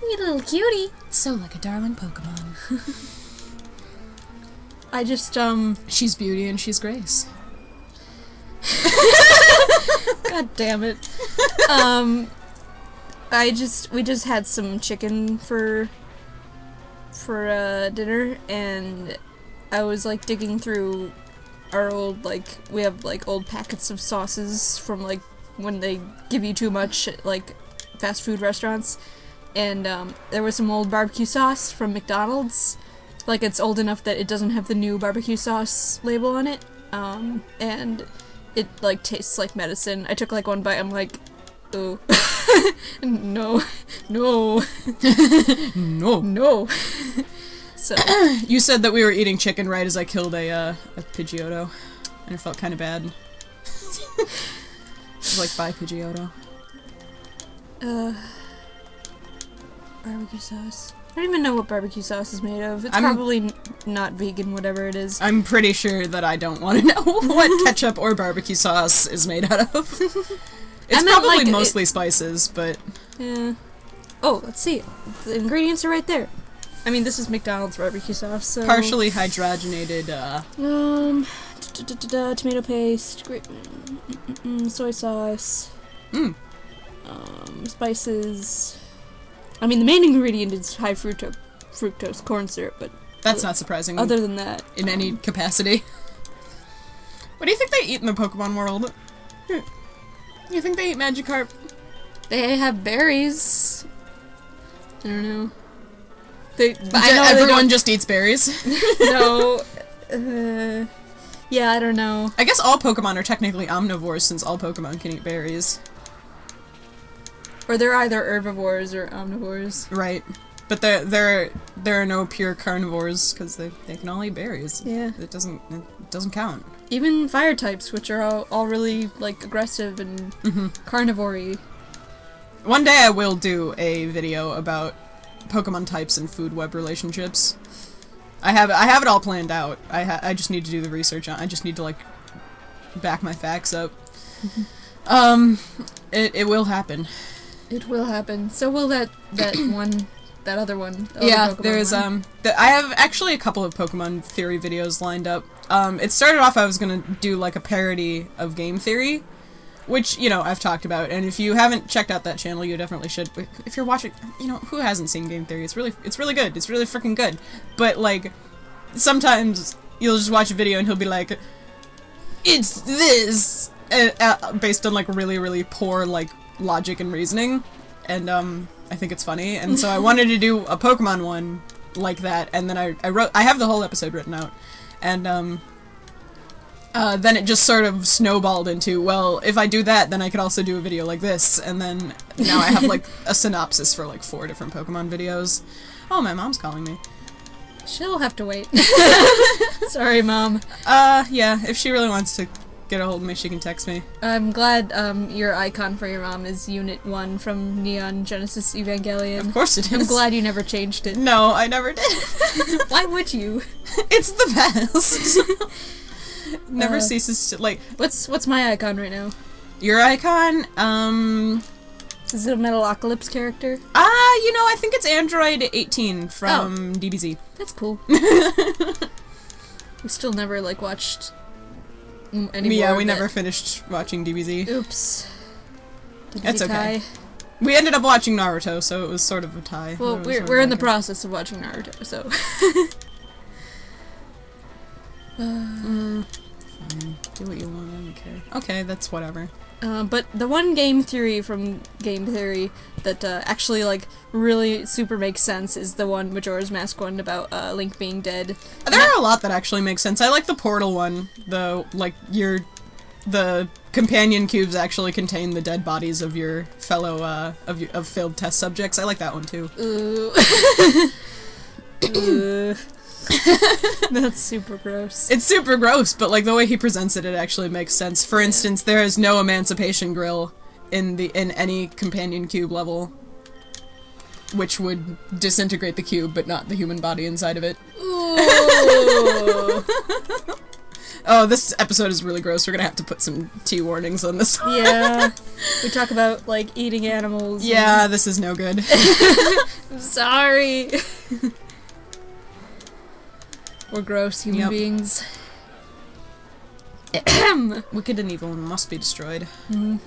You little cutie. So like a darling Pokemon. I just, She's beauty and she's grace. God damn it. We just had some chicken for dinner, and I was, like, digging through our old, like, we have, like, old packets of sauces from, like, when they give you too much at, like, fast food restaurants, and, there was some old barbecue sauce from McDonald's. Like, it's old enough that it doesn't have the new barbecue sauce label on it, and it, like, tastes like medicine. I took, like, one bite, I'm like, oh. No. No. No. No. So. You said that we were eating chicken right as I killed a Pidgeotto, and it felt kind of bad. I was like, bye, Pidgeotto. Barbecue sauce. I don't even know what barbecue sauce is made of. It's probably not vegan, whatever it is. I'm pretty sure that I don't want to know what ketchup or barbecue sauce is made out of. It's probably like, mostly spices, but... Yeah. Oh, let's see. The ingredients are right there. I mean, this is McDonald's barbecue sauce, so... Partially hydrogenated, tomato paste, soy sauce, spices... I mean, the main ingredient is high fructose corn syrup, but... That's not surprising. Other than that... In any capacity. What do you think they eat in the Pokemon world? You think they eat Magikarp? They have berries. I don't know. Everyone just eats berries? No. Yeah, I don't know. I guess all Pokemon are technically omnivores since all Pokemon can eat berries. Or they're either herbivores or omnivores. Right. But there are no pure carnivores because they can all eat berries. Yeah. It doesn't count. Even fire types, which are all really, like, aggressive and carnivore-y. One day I will do a video about Pokemon types and food web relationships. I have it all planned out. I just need to do the research on. I just need to, like, back my facts up. It will happen. It will happen. So will that other one. Yeah, Pokemon there's one. I have actually a couple of Pokemon theory videos lined up. It started off I was gonna do like a parody of game theory, which, you know, I've talked about, and if you haven't checked out that channel, you definitely should. If you're watching, you know, who hasn't seen game theory? It's really good. It's really freaking good. But, like, sometimes you'll just watch a video and he'll be like, it's this, based on, like, really, really poor, like, logic and reasoning, and, I think it's funny, and so I wanted to do a Pokemon one like that, and then I have the whole episode written out, and, then it just sort of snowballed into, well, if I do that, then I could also do a video like this, and then now I have, like, a synopsis for, like, 4 different Pokemon videos. Oh, my mom's calling me. She'll have to wait. Sorry, Mom. Yeah, if she really wants to get a hold of me, she can text me. I'm glad, your icon for your mom is Unit 1 from Neon Genesis Evangelion. Of course it is. I'm glad you never changed it. No, I never did. Why would you? It's the best. Never ceases to, like... What's my icon right now? Your icon? Is it a Metalocalypse character? You know, I think it's Android 18 from DBZ. That's cool. We still never, like, watched any Yeah, more we of never it. finished watching DBZ. Oops. DBZ That's okay. tie. We ended up watching Naruto, so it was sort of a tie. Well, we're in the process of watching Naruto, so... Fine. Do what you want, I don't care. Okay, that's whatever. But the one game theory from Game Theory that actually, like, really super makes sense is the one Majora's Mask one about Link being dead. There are a lot that actually make sense. I like the Portal one, though, like, the companion cubes actually contain the dead bodies of your fellow, of failed test subjects. I like that one, too. That's super gross. It's super gross, but, like, the way he presents it, it actually makes sense. For instance, there is no emancipation grill in any companion cube level, which would disintegrate the cube, but not the human body inside of it. Ooh. Oh, this episode is really gross. We're gonna have to put some tea warnings on this one. Yeah. We talk about, like, eating animals. Yeah, this is no good. I'm sorry. We're gross human beings. Wicked and evil must be destroyed. Mm-hmm.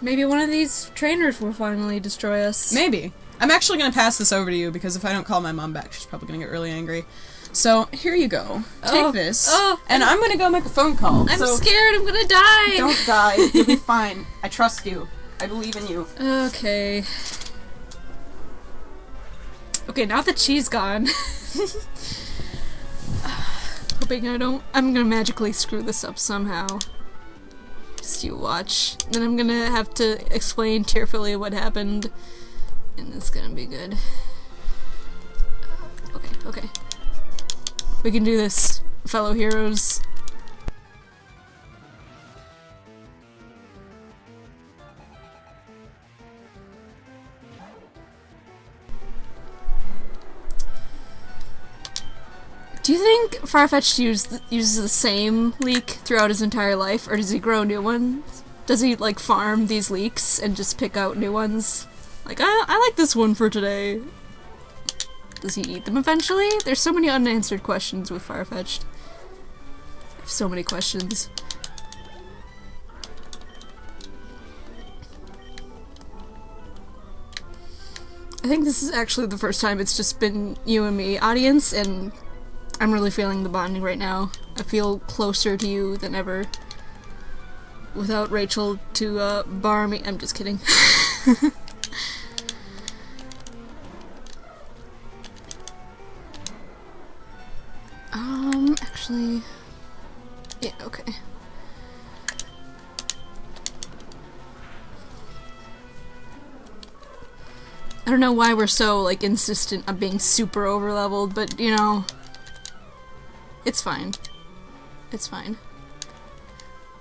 Maybe one of these trainers will finally destroy us. Maybe. I'm actually gonna pass this over to you, because if I don't call my mom back, she's probably gonna get really angry. So, here you go. Take this. And I'm gonna go make a phone call. I'm scared, I'm gonna die! Don't die. You'll be fine. I trust you. I believe in you. Okay. Okay, now that she's gone. Hoping I'm gonna magically screw this up somehow. Just you watch. Then I'm gonna have to explain tearfully what happened. And it's gonna be good. Okay. We can do this, fellow heroes. Do you think Farfetch'd uses the same leek throughout his entire life, or does he grow new ones? Does he, like, farm these leeks and just pick out new ones? Like, I like this one for today. Does he eat them eventually? There's so many unanswered questions with Farfetch'd. I have so many questions. I think this is actually the first time it's just been you and me, audience, and I'm really feeling the bonding right now. I feel closer to you than ever. Without Rachel to bar me. I'm just kidding. Actually... yeah, okay. I don't know why we're so, like, insistent on being super over-leveled, but, you know... it's fine. It's fine.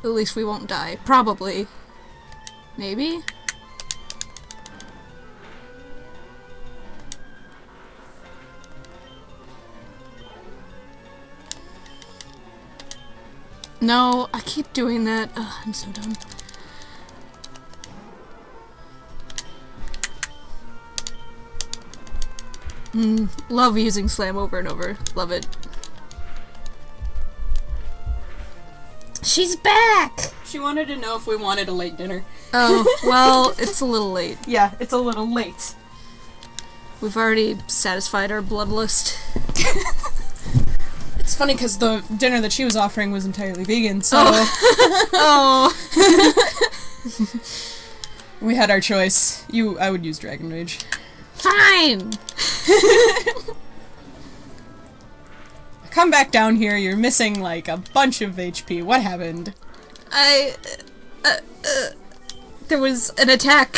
At least we won't die. Probably. Maybe? No, I keep doing that. Ugh, I'm so dumb. Love using slam over and over. Love it. She's back! She wanted to know if we wanted a late dinner. Oh, well, it's a little late. Yeah, it's a little late. We've already satisfied our bloodlust. It's funny because the dinner that she was offering was entirely vegan, so... Oh. We had our choice. I would use Dragon Rage. Fine! Come back down here, you're missing, like, a bunch of HP. What happened? There was an attack.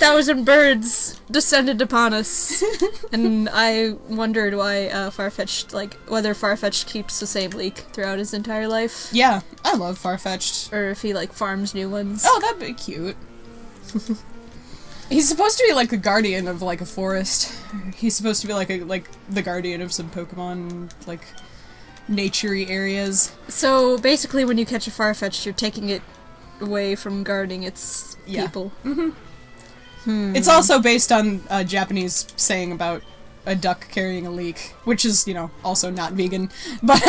1,000 birds descended upon us. And I wondered why Farfetch'd, like, whether Farfetch'd keeps the same leek throughout his entire life. Yeah, I love Farfetch'd. Or if he, like, farms new ones. Oh, that'd be cute. He's supposed to be like the guardian of like a forest. He's supposed to be like the guardian of some Pokemon like naturey areas. So basically, when you catch a Farfetch'd, you're taking it away from guarding its people. Mm-hmm. It's also based on a Japanese saying about a duck carrying a leek, which is, you know, also not vegan. But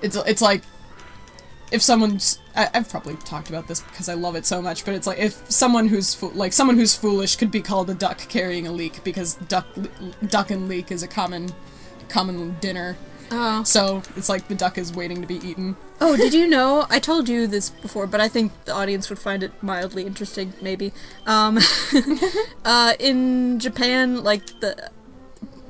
it's like if someone's I've probably talked about this because I love it so much, but it's like if someone who's someone who's foolish could be called a duck carrying a leek because duck and leek is a common dinner. Oh. So it's like the duck is waiting to be eaten. Oh, did you know? I told you this before, but I think the audience would find it mildly interesting, maybe. In Japan, like, the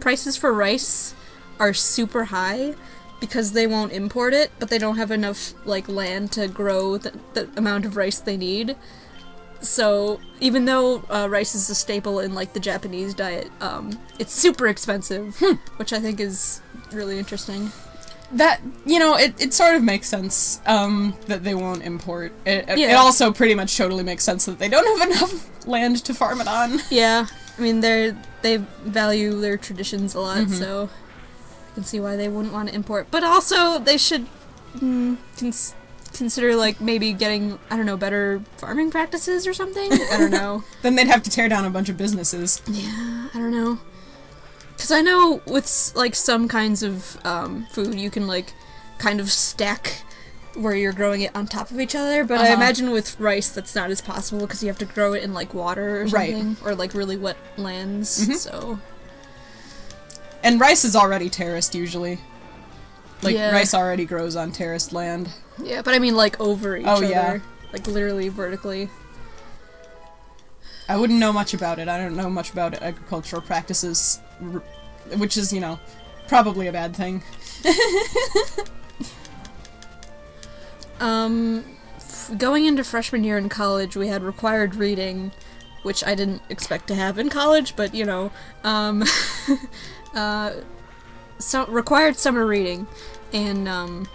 prices for rice are super high because they won't import it, but they don't have enough, like, land to grow the amount of rice they need. So, even though rice is a staple in, like, the Japanese diet, it's super expensive, which I think is really interesting. That, you know, it sort of makes sense, that they won't import. It also pretty much totally makes sense that they don't have enough land to farm it on. Yeah. I mean, they value their traditions a lot, so I can see why they wouldn't want to import. But also, they should consider, like, maybe getting, I don't know, better farming practices or something? I don't know. Then they'd have to tear down a bunch of businesses. Yeah, I don't know. Because I know with, like, some kinds of food, you can, like, kind of stack where you're growing it on top of each other, but I imagine with rice that's not as possible because you have to grow it in, like, water or something. Or, like, really wet lands, so... And rice is already terraced, usually. Like, rice already grows on terraced land. Yeah, but I mean, like, over each other. Yeah. Like, literally vertically. I wouldn't know much about it. I don't know much about agricultural practices, which is, you know, probably a bad thing. Going into freshman year in college, we had required reading, which I didn't expect to have in college, but, you know, so required summer reading, and,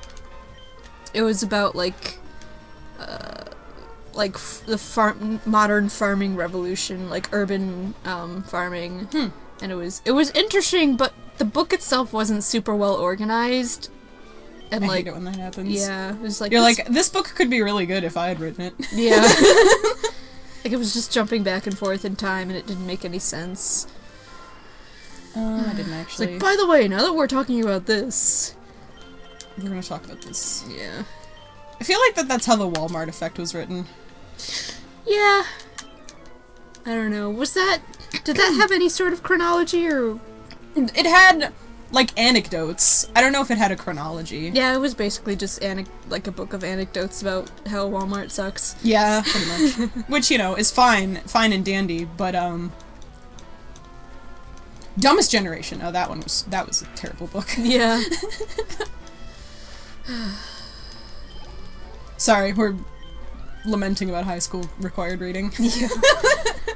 it was about, like the modern farming revolution, like urban, farming, and it was interesting, but the book itself wasn't super well organized. And, I hate it when that happens. Yeah, it was like... You're like, this book could be really good if I had written it. Yeah. Like, it was just jumping back and forth in time, and it didn't make any sense. I didn't actually... It's like, by the way, now that we're talking about this... We're gonna talk about this. Yeah. I feel like that's how the Walmart effect was written. Yeah. I don't know. Was that... Did that have any sort of chronology, or... It had... like, anecdotes. I don't know if it had a chronology. Yeah, it was basically just like a book of anecdotes about how Walmart sucks. Yeah, pretty much. Which, you know, is fine and dandy, but, Dumbest Generation. Oh, that was a terrible book. Yeah. Sorry, we're lamenting about high school required reading. Yeah.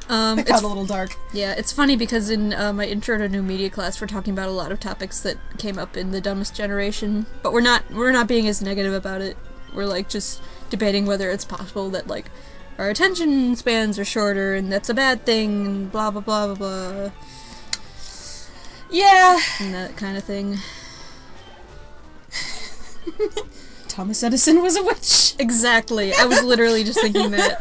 It got a little dark. Yeah, it's funny because in my intro to new media class, we're talking about a lot of topics that came up in the Dumbest Generation, but we're not being as negative about it. We're like just debating whether it's possible that like our attention spans are shorter and that's a bad thing and blah blah blah blah blah. Yeah, and that kind of thing. Thomas Edison was a witch. Exactly. I was literally just thinking that.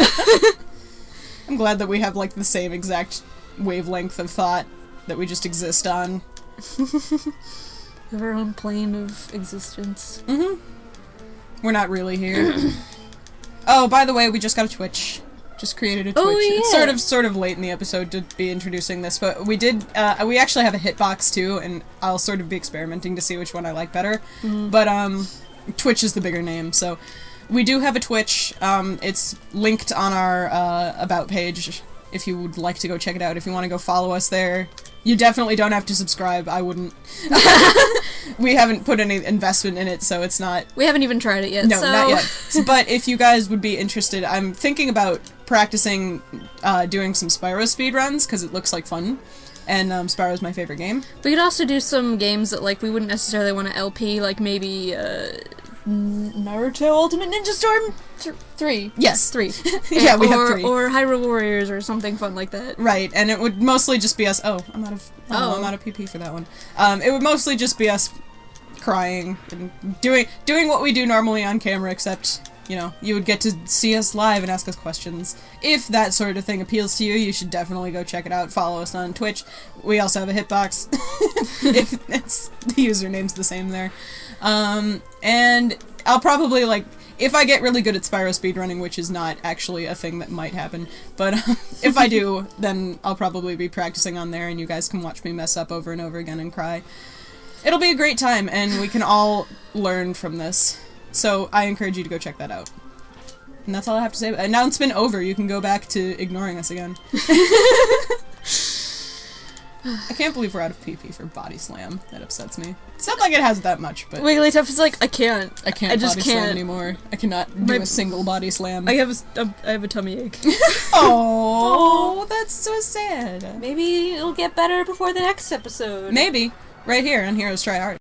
I'm glad that we have, like, the same exact wavelength of thought that we just exist on. Our own plane of existence. Mm-hmm. We're not really here. Oh, by the way, we just got a Twitch. Just created a Twitch. Oh, yeah. It's sort of late in the episode to be introducing this, but we did, we actually have a hitbox, too, and I'll sort of be experimenting to see which one I like better. Mm-hmm. But, Twitch is the bigger name, so... We do have a Twitch. It's linked on our About page if you would like to go check it out. If you want to go follow us there. You definitely don't have to subscribe. I wouldn't. We haven't put any investment in it, so it's not... We haven't even tried it yet, No, so... not yet. But if you guys would be interested, I'm thinking about practicing doing some Spyro speedruns, because it looks like fun. And Spyro's my favorite game. We could also do some games that, like, we wouldn't necessarily want to LP, like maybe, Naruto Ultimate Ninja Storm 3. Yes. 3. Yeah, we have 3. Or Hyrule Warriors or something fun like that. Right, and it would mostly just be us... I'm out of PP for that one. It would mostly just be us crying and doing what we do normally on camera, except, you know, you would get to see us live and ask us questions. If that sort of thing appeals to you, you should definitely go check it out. Follow us on Twitch. We also have a hitbox. If the username's the same there. And I'll probably, like, if I get really good at Spyro speedrunning, which is not actually a thing that might happen, but if I do, then I'll probably be practicing on there and you guys can watch me mess up over and over again and cry. It'll be a great time, and we can all learn from this. So I encourage you to go check that out. And that's all I have to say. Announcement over. You can go back to ignoring us again. I can't believe we're out of PP for Body Slam. That upsets me. It's not like it has that much, but... Wigglytuff is like, I can't. I just body slam anymore. I cannot do a single body slam. I have a tummy ache. Oh, that's so sad. Maybe it'll get better before the next episode. Maybe. Right here on Heroes Try Hard.